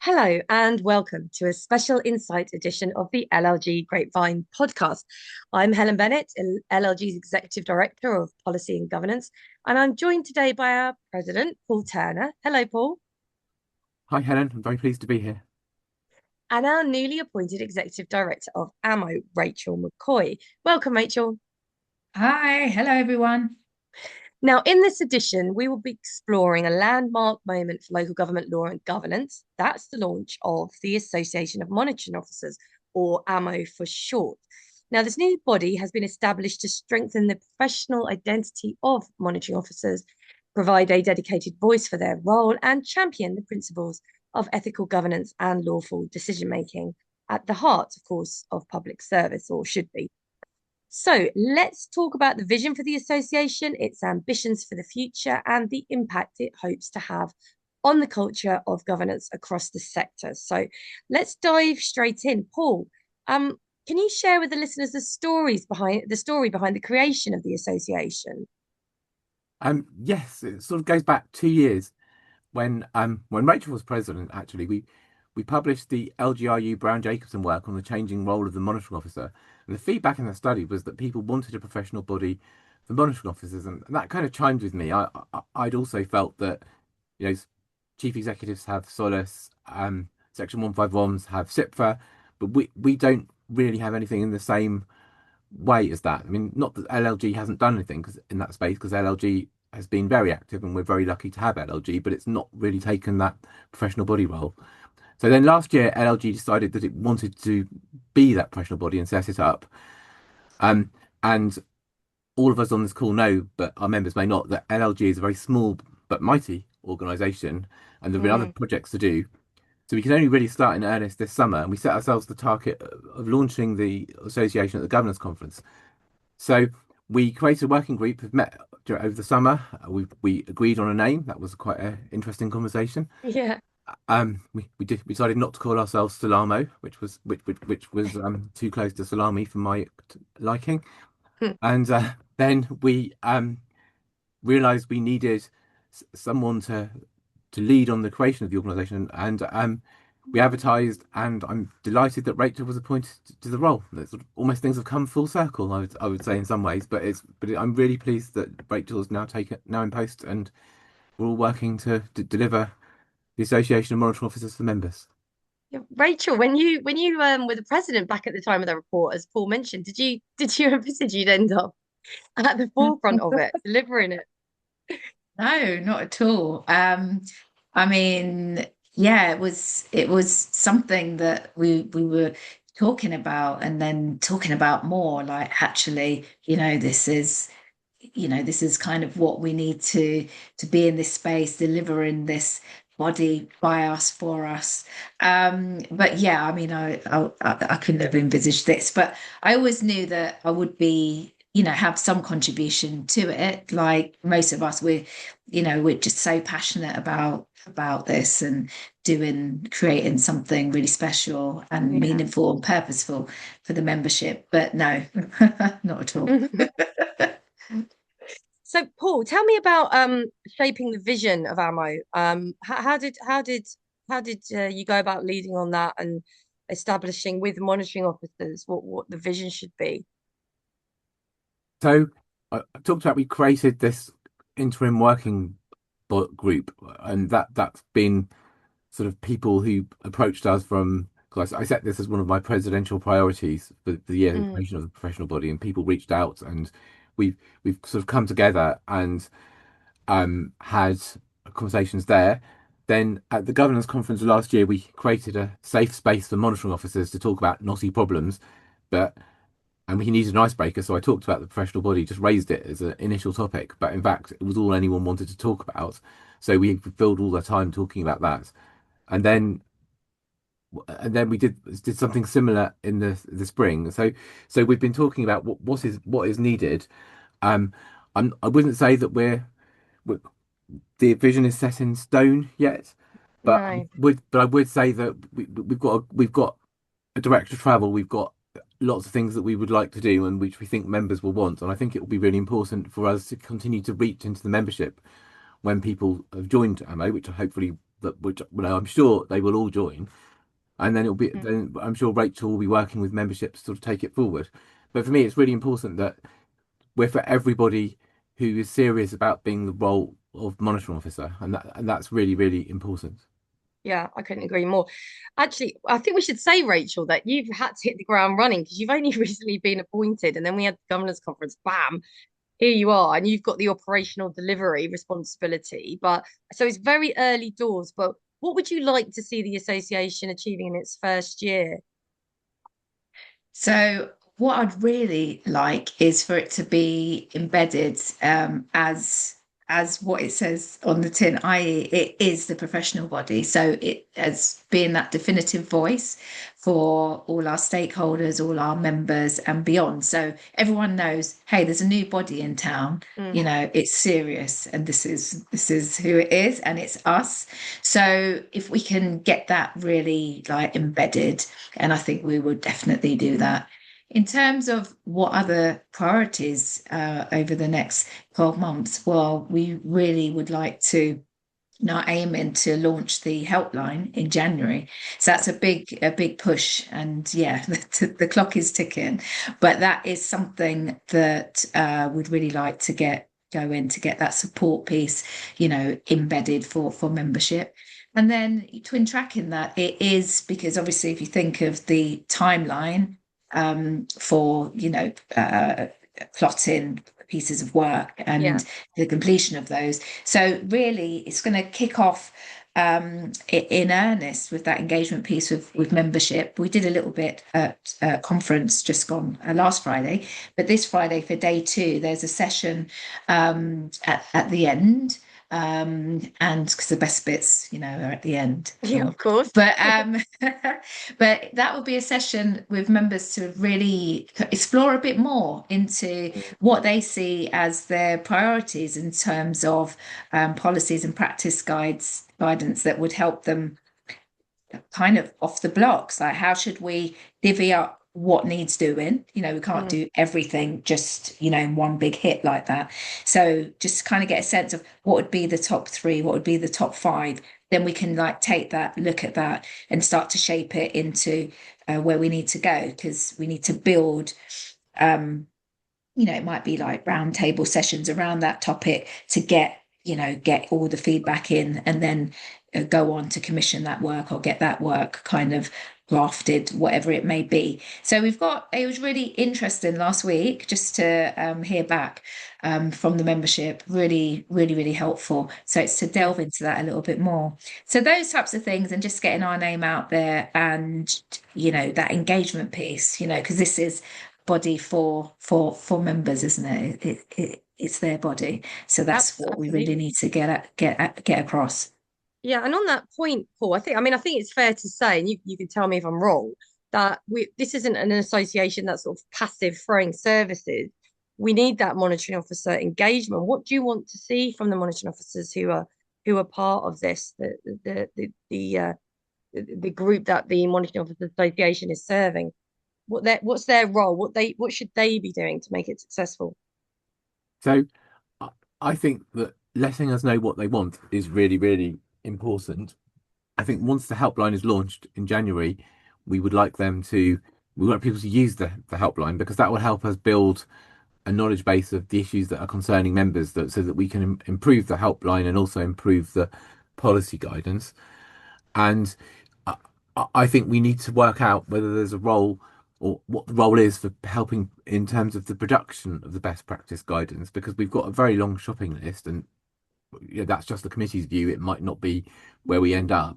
Hello and welcome to a special insight edition of the LLG Grapevine podcast. I'm Helen Bennett, LLG's Executive Director of Policy and Governance, and I'm joined today by our President, Paul Turner. Hello, Paul. Hi, Helen. I'm very pleased to be here. And our newly appointed Executive Director of AMO, Rachel Mckoy. Welcome, Rachel. Hi, hello everyone. Now, in this edition, we will be exploring a landmark moment for local government law and governance. That's the launch of the Association of Monitoring Officers, or AMO for short. Now, this new body has been established to strengthen the professional identity of monitoring officers, provide a dedicated voice for their role, and champion the principles of ethical governance and lawful decision making at the heart, of course, of public service, or should be. So let's talk about the vision for the association, its ambitions for the future, and the impact it hopes to have on the culture of governance across the sector. So let's dive straight in. Paul, can you share with the listeners the story behind the creation of the association? Yes, it sort of goes back 2 years when Rachel was president. Actually, we published the LGRU Brown Jacobson work on the changing role of the monitoring officer, and the feedback in the study was that people wanted a professional body for monitoring officers, and that kind of chimed with me. I'd also felt that you know chief executives have solace, Section 151s have SIPFA, but we don't really have anything in the same way as that. I mean, not that LLG hasn't done anything in that space, because LLG has been very active and we're very lucky to have LLG, but it's not really taken that professional body role. So then last year, LLG decided that it wanted to be that professional body and set it up. And all of us on this call know, but our members may not, that LLG is a very small but mighty organisation, and there have been other Mm. projects to do. So we can only really start in earnest this summer, and we set ourselves the target of launching the association at the governance conference. So we created a working group, have met over the summer. We agreed on a name. That was quite an interesting conversation. Yeah. We decided not to call ourselves Salamo, which was too close to salami for my liking. And then we realized we needed someone to lead on the creation of the organization, and we advertised, and I'm delighted that Rachel was appointed to the role. It's sort of almost things have come full circle, I would say in some ways, but I'm really pleased that Rachel is now in post, and we're all working to deliver the Association of Monitoring Officers for members. Yeah, Rachel, when you were the president back at the time of the report, as Paul mentioned, did you envisage you'd end up at the forefront of it, delivering it? No, not at all. I mean, yeah, it was something that we were talking about and then talking about more, like actually, this is kind of what we need to be in this space, delivering this body by us for us. But yeah, I mean, I couldn't have envisaged this, but I always knew that I would be, have some contribution to it. Like most of us, we're just so passionate about this and creating something really special and Yeah. meaningful and purposeful for the membership. But no, not at all. So, Paul, tell me about shaping the vision of AMO. How did you go about leading on that and establishing with monitoring officers what the vision should be? So I talked about we created this interim working group, and that's been sort of people who approached us from, because I set this as one of my presidential priorities for the year, the Mm. creation of the professional body, and people reached out, and we've sort of come together and had conversations there. Then at the governance conference last year, we created a safe space for monitoring officers to talk about knotty problems, but and we needed an icebreaker. So I talked about the professional body, just raised it as an initial topic, but in fact, it was all anyone wanted to talk about. So we filled all the time talking about that, and then we did something similar in the spring. So we've been talking about what is needed. Um, I wouldn't say that we're the vision is set in stone yet, but No. I would say that we've got a direction of travel. We've got lots of things that we would like to do and which we think members will want. And I think it will be really important for us to continue to reach into the membership when people have joined AMO, which hopefully that which well, I'm sure they will all join, and then Mm. then I'm sure Rachel will be working with membership to sort of take it forward. But for me, it's really important that we're for everybody who is serious about being the role of monitoring officer, and that's really really important. Yeah, I couldn't agree more. Actually, I think we should say, Rachel, that you've had to hit the ground running because you've only recently been appointed, and then we had the governors' conference. Bam, here you are, and you've got the operational delivery responsibility. But so it's very early doors. But what would you like to see the association achieving in its first year? So, what I'd really like is for it to be embedded as what it says on the tin, i.e., it is the professional body. So, it as being that definitive voice for all our stakeholders, all our members, and beyond. So everyone knows, hey, there's a new body in town. Mm. You know, it's serious, and this is who it is, and it's us. So if we can get that really like embedded, and I think we would definitely do that. In terms of what other priorities over the next 12 months, well, we really would like to now aiming to launch the helpline in January. So that's a big push. And yeah, the clock is ticking. But that is something that we'd really like to get going to get that support piece, embedded for membership. And then twin tracking that it is because obviously if you think of the timeline for plotting pieces of work Yeah. and the completion of those. So really, it's going to kick off in earnest with that engagement piece with membership. We did a little bit at a conference just gone last Friday, but this Friday for day two, there's a session at the end. And because the best bits, are at the end. Yeah, of course. But but that will be a session with members to really explore a bit more into Mm. what they see as their priorities in terms of policies and practice guidance that would help them kind of off the blocks. Like, how should we divvy up what needs doing? We can't Mm. do everything just, in one big hit like that. So just kind of get a sense of what would be the top three, what would be the top five. Then we can like take that, look at that, and start to shape it into where we need to go because we need to build. It might be like round table sessions around that topic to get all the feedback in and then go on to commission that work or get that work kind of drafted, whatever it may be. So it was really interesting last week just to hear back from the membership. Really, really, really helpful. So it's to delve into that a little bit more. So those types of things and just getting our name out there and, that engagement piece, because this is body for members, isn't it? It's their body. So that's what we really Absolutely. need to get across. Yeah, and on that point, Paul, I think it's fair to say, and you can tell me if I'm wrong, that this isn't an association that's sort of passive throwing services. We need that monitoring officer engagement. What do you want to see from the monitoring officers who are part of this, the group that the monitoring officers association is serving? What's their role? What should they be doing to make it successful? So I I think that letting us know what they want is really really important. I think once the helpline is launched in January, we would like them to we want people to use the helpline because that will help us build a knowledge base of the issues that are concerning members so that we can improve the helpline and also improve the policy guidance. And I, I think we need to work out whether there's a role or what the role is for helping in terms of the production of the best practice guidance because we've got a very long shopping list and that's just the committee's view. It might not be where we end up,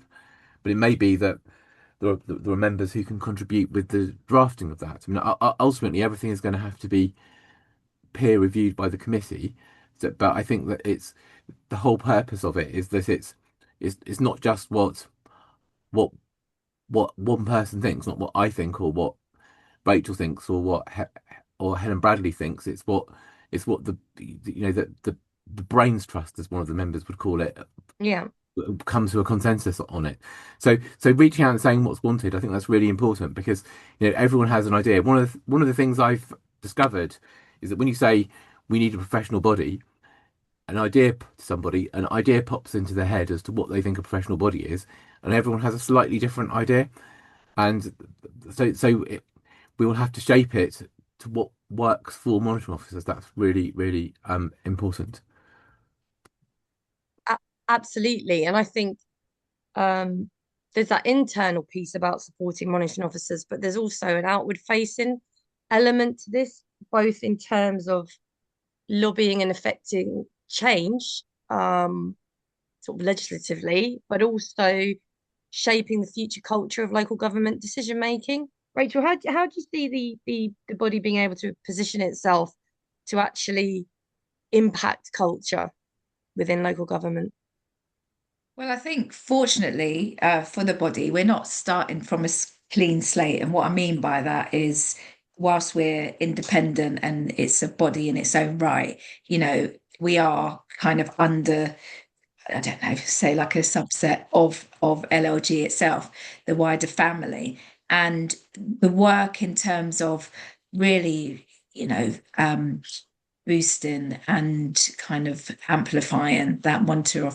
but it may be that there are members who can contribute with the drafting of that. I mean, ultimately, everything is going to have to be peer reviewed by the committee. But I think that it's the whole purpose of it is that it's not just what what one person thinks, not what I think or what Rachel thinks or or Helen Bradley thinks. It's what the brains trust, as one of the members would call it, Yeah, come to a consensus on it. So reaching out and saying what's wanted, I think that's really important because everyone has an idea. One of the things I've discovered is that when you say we need a professional body, an idea to somebody, an idea pops into their head as to what they think a professional body is, and everyone has a slightly different idea. And we will have to shape it to what works for monitoring officers. That's really, really important. A- Absolutely. And I think um, there's that internal piece about supporting monitoring officers, but there's also an outward facing element to this, both in terms of lobbying and affecting change, sort of legislatively, but also shaping the future culture of local government decision making. Rachel, how do you see the body being able to position itself to actually impact culture within local government? Well, I think fortunately for the body, we're not starting from a clean slate. And what I mean by that is, whilst we're independent and it's a body in its own right, we are kind of under, I don't know, say like a subset of LLG itself, the wider family. And the work in terms of really, boosting and kind of amplifying that monitor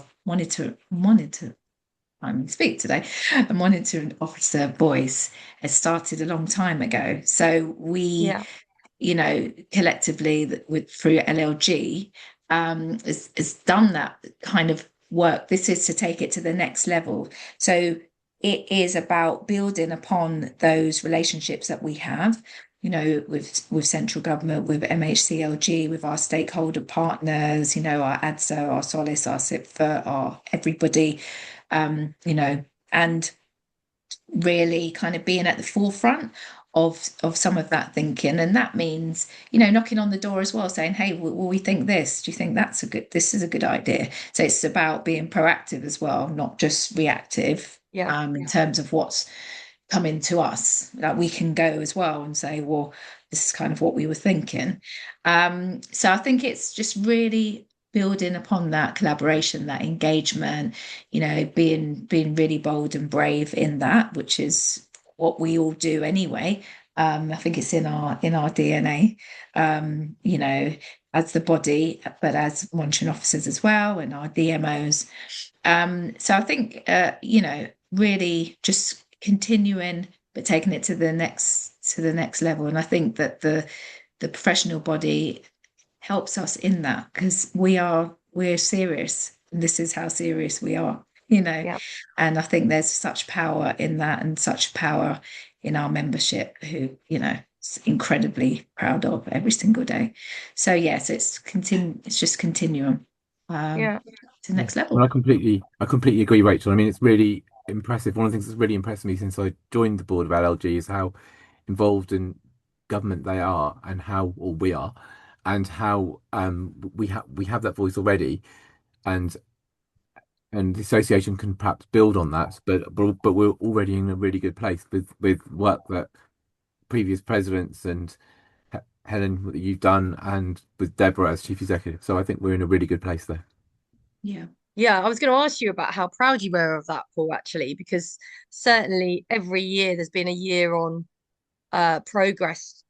I mean, speak today, a monitoring officer voice has started a long time ago. So we, Yeah, collectively with through LLG, has done that kind of work. This is to take it to the next level. So it is about building upon those relationships that we have, with central government, with MHCLG, with our stakeholder partners, our ADSO, our Solace, our SIPFA, our everybody, and really kind of being at the forefront of some of that thinking. And that means, knocking on the door as well, saying, hey, well, we think this. Do you think this is a good idea? So it's about being proactive as well, not just reactive, yeah, in terms of what's coming to us. Like we can go as well and say, well, this is kind of what we were thinking. So I think it's just really building upon that collaboration, that engagement, being really bold and brave in that, which is what we all do anyway. I think it's in our DNA, as the body, but as monitoring officers as well, and our DMOs. So I think, really just continuing, but taking it to the next level. And I think that the professional body helps us in that because we're serious. And this is how serious we are, yeah, And I think there's such power in that and such power in our membership who, is incredibly proud of every single day. So yes, it's just continuum yeah, to the Yeah. next And level. I completely agree, Rachel. I mean, it's really impressive. One of the things that's really impressed me since I joined the board of LLG is how involved in government they are, and how, or we are, and how we have that voice already, and the association can perhaps build on that. But we're already in a really good place with work that previous presidents and Helen, what you've done, and with Deborah as chief executive. So I think we're in a really good place there. Yeah. yeah. I was going to ask you about how proud you were of that, Paul, actually, because certainly every year there's been a year on progress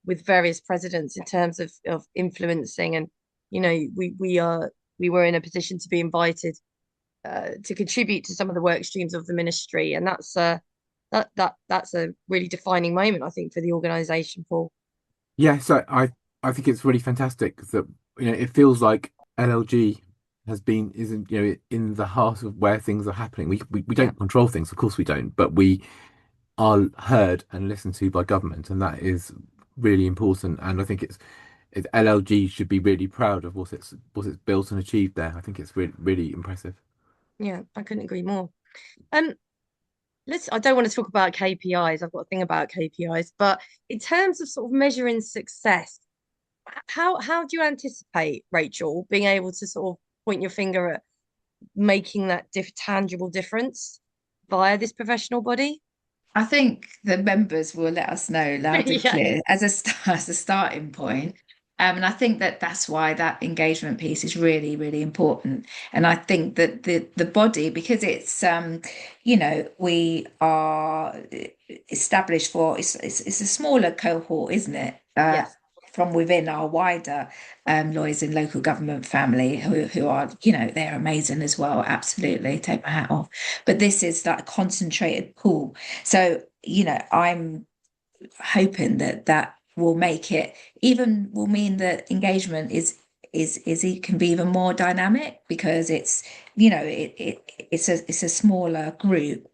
with various presidents in terms of influencing, and we were in a position to be invited to contribute to some of the work streams of the ministry, and that's a really defining moment, I think, for the organisation, Paul. Yeah, so I think it's really fantastic that it feels like LLG isn't in the heart of where things are happening. We Yeah, don't control things, of course we don't, but we are heard and listened to by government, and that is really important. And I think it's LLG should be really proud of what it's built and achieved there. I think it's really really impressive. yeah, I couldn't agree more. Um, I don't want to talk about KPIs. I've got a thing about KPIs, but in terms of sort of measuring success, how do you anticipate, Rachel, being able to sort of point your finger at making that tangible difference via this professional body? I think the members will let us know loud and Yeah, clear as as a starting point. And I think that that's why that engagement piece is really, really important. And I think that the body, because it's we are established for it's a smaller cohort, isn't it? yeah, from within our wider lawyers in local government family who are, you know, they're amazing as well. Absolutely, take my hat off. But this is that concentrated pool. So, you know, I'm hoping that that will make it even will mean that engagement is it can be even more dynamic because it's, you know, it's a smaller group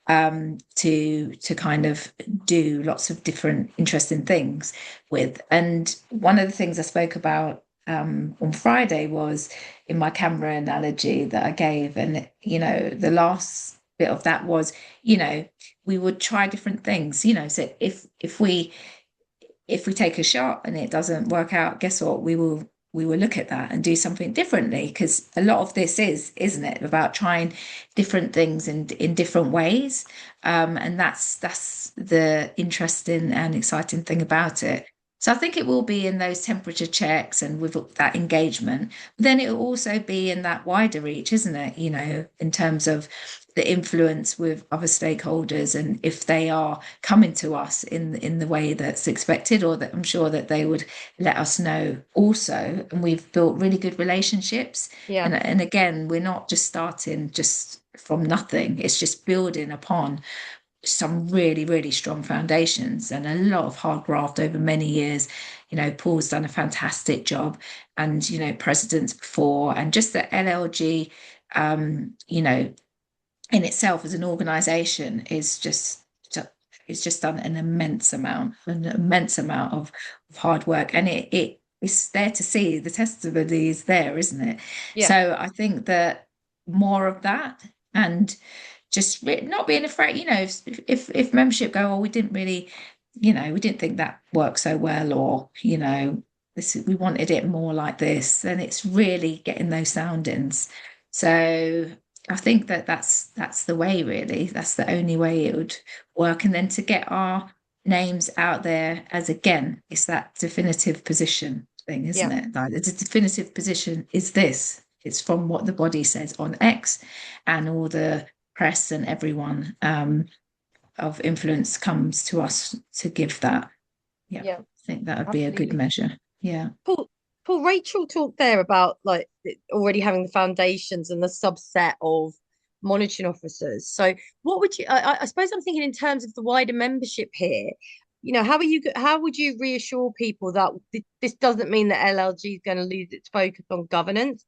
to kind of do lots of different interesting things with. And one of the things I spoke about on Friday was in my camera analogy that I gave, and you know, the last bit of that was, you know, we would try different things, you know. So if we take a shot and it doesn't work out, guess what? We will look at that and do something differently because a lot of this is, isn't it, about trying different things in different ways, and that's the interesting and exciting thing about it. So I think it will be in those temperature checks and with that engagement. But then it will also be in that wider reach, isn't it? You know, in terms of the influence with other stakeholders and if they are coming to us in the way that's expected, or that I'm sure that they would let us know also. And we've built really good relationships. Yeah. And again, we're not just starting just from nothing. It's just building upon some really, really strong foundations and a lot of hard graft over many years. You know, Paul's done a fantastic job, and you know, presidents before, and just the LLG, you know, in itself as an organization is just it's just done an immense amount of hard work, and it's there to see. The testimony is there, isn't it? Yeah. So I think that more of that, and just not being afraid, you know, if membership go, oh, we didn't really, you know, we didn't think that worked so well, or you know, this we wanted it more like this, then it's really getting those soundings. So I think that that's the way, really. That's the only way it would work. And then to get our names out there as, again, it's that definitive position thing, isn't Yeah. it? Like the definitive position is this. It's from what the body says on X, and all the press and everyone of influence comes to us to give that. Yeah, Yeah. I think that would be a good Absolutely. measure. Yeah. Paul, Rachel talked there about like already having the foundations and the subset of monitoring officers. So what would you, I suppose I'm thinking in terms of the wider membership here, you know, how would you reassure people that this doesn't mean that LLG is going to lose its focus on governance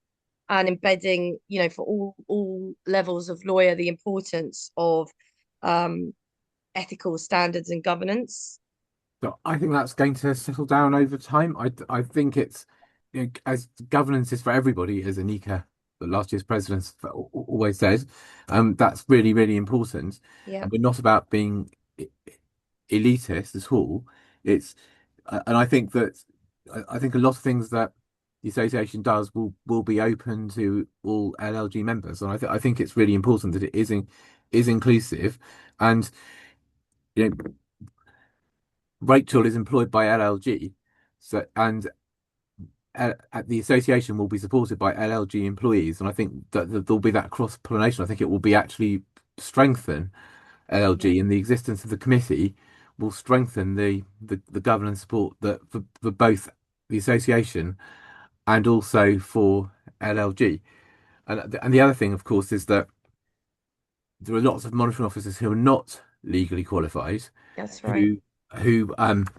and embedding, you know, for all levels of lawyer, the importance of um, ethical standards and governance? So I think that's going to settle down over time. I think it's, you know, as governance is for everybody, as Anika, the last year's president, always says, that's really, really important. Yeah. And we're not about being elitist at all. It's and I think that I think a lot of things that the association does will be open to all LLG members, and I think it's really important that it is inclusive. And you know, Rachel is employed by LLG, so and at the association will be supported by LLG employees, and I think that there'll be that cross pollination. I think it will be actually strengthen Yeah. LLG, and the existence of the committee will strengthen the governance support that for both the association and also for LLG. And the other thing, of course, is that there are lots of monitoring officers who are not legally qualified, That's right. who who and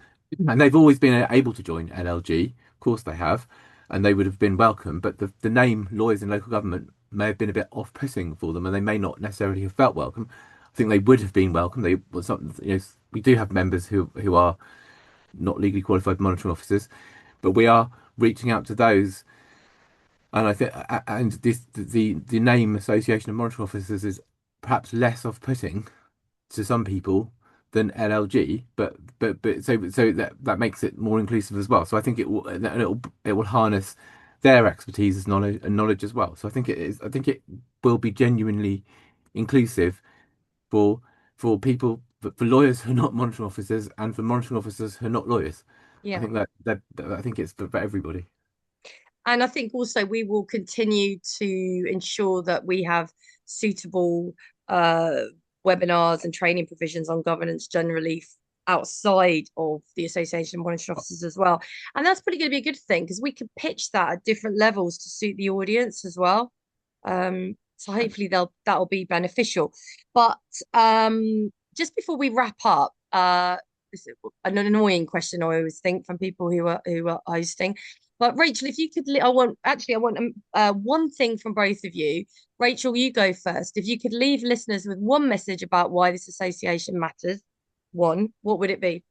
they've always been able to join LLG. Of course they have, and they would have been welcome. But the name lawyers in local government may have been a bit off-putting for them, and they may not necessarily have felt welcome. I think they would have been welcome. They was something, you know, we do have members who are not legally qualified monitoring officers, but we are reaching out to those. And I think, and the name Association of Monitoring Officers is perhaps less off-putting to some people than LLG, but so that makes it more inclusive as well. So I think it will harness their expertise as knowledge as well. So I think it is. I think it will be genuinely inclusive for people, for lawyers who are not monitoring officers, and for monitoring officers who are not lawyers. I Yeah. think that I think it's for everybody. And I think also we will continue to ensure that we have suitable uh, webinars and training provisions on governance generally outside of the Association of Monitoring Officers as well. And that's probably going to be a good thing because we can pitch that at different levels to suit the audience as well. So hopefully that'll be beneficial. But just before we wrap up, this is an annoying question I always think from people who are hosting. But Rachel, if you could, I want one thing from both of you. Rachel, you go first. If you could leave listeners with one message about why this association matters, what would it be?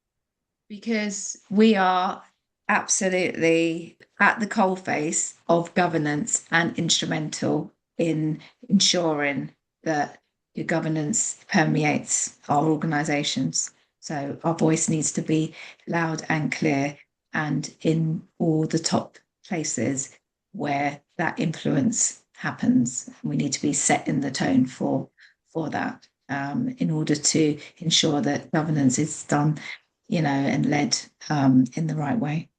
Because we are absolutely at the coalface of governance and instrumental in ensuring that your governance permeates our organisations. So our voice needs to be loud and clear and in all the top places where that influence happens. We need to be setting the tone for that in order to ensure that governance is done, and led in the right way.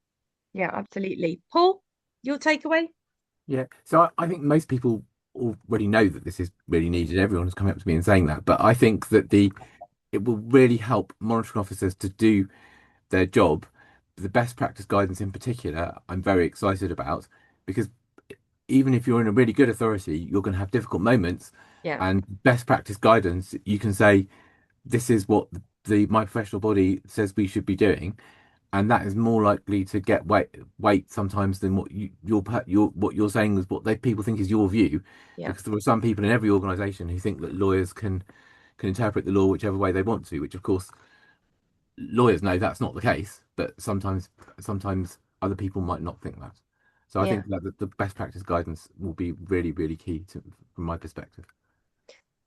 Yeah, absolutely. Paul, your takeaway? Yeah, so I think most people already know that this is really needed. Everyone has come up to me and saying that, but I think that it will really help monitoring officers to do their job. The best practice guidance in particular, I'm very excited about, because even if you're in a really good authority, you're going to have difficult moments. Yeah. And best practice guidance, you can say, this is what my professional body says we should be doing, and that is more likely to get weight sometimes than what you're saying is what people think is your view. Yeah. Because there are some people in every organisation who think that lawyers can interpret the law whichever way they want to, which of course lawyers know that's not the case, but sometimes other people might not think that. So I think that the best practice guidance will be really, really key from my perspective.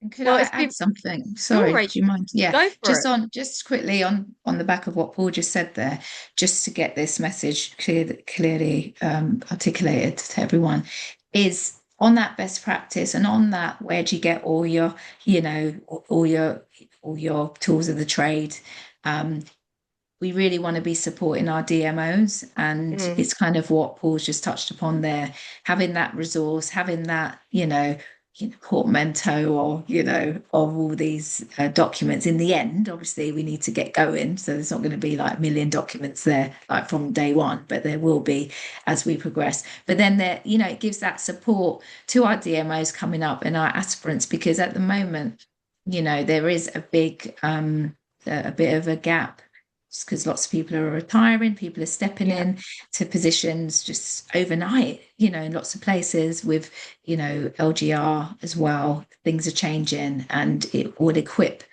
And could I add something? Sorry, Sure, do you mind? Yeah, go for it. Just quickly on the back of what Paul just said there, just to get this message clearly articulated to everyone, is on that best practice and on that, where do you get all your, all your tools of the trade? We really want to be supporting our DMOs, and it's kind of what Paul's just touched upon there, having that resource, having that, portmanteau or, of all these documents. In the end, obviously, we need to get going. So there's not going to be like a million documents there, like from day one, but there will be as we progress. But then there, it gives that support to our DMOs coming up and our aspirants, because at the moment, there is a big, a bit of a gap, just because lots of people are retiring, people are stepping in to positions just overnight, in lots of places with, LGR as well. Things are changing, and it would equip,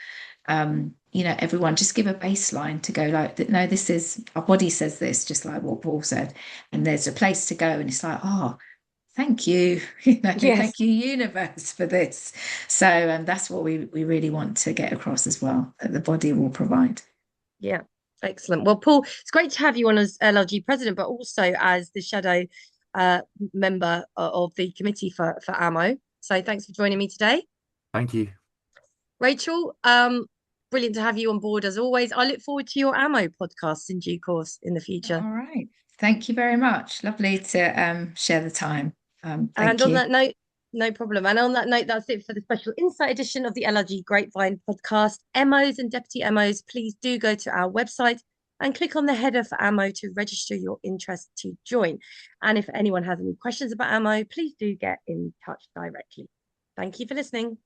everyone, just give a baseline to go like, no, this is, our body says this, just like what Paul said, and there's a place to go. And it's like, oh, thank you, thank you, universe, for this. So that's what we really want to get across as well, that the body will provide. Yeah. Excellent. Well, Paul, it's great to have you on as LLG president, but also as the shadow member of the committee for AMO. So thanks for joining me today. Thank you. Rachel, brilliant to have you on board as always. I look forward to your AMO podcasts in due course in the future. All right. Thank you very much. Lovely to share the time. And on that note, no problem. And on that note, that's it for the special insight edition of the LLG Grapevine podcast. MOs and deputy MOs, please do go to our website and click on the header for AMO to register your interest to join. And if anyone has any questions about AMO, please do get in touch directly. Thank you for listening.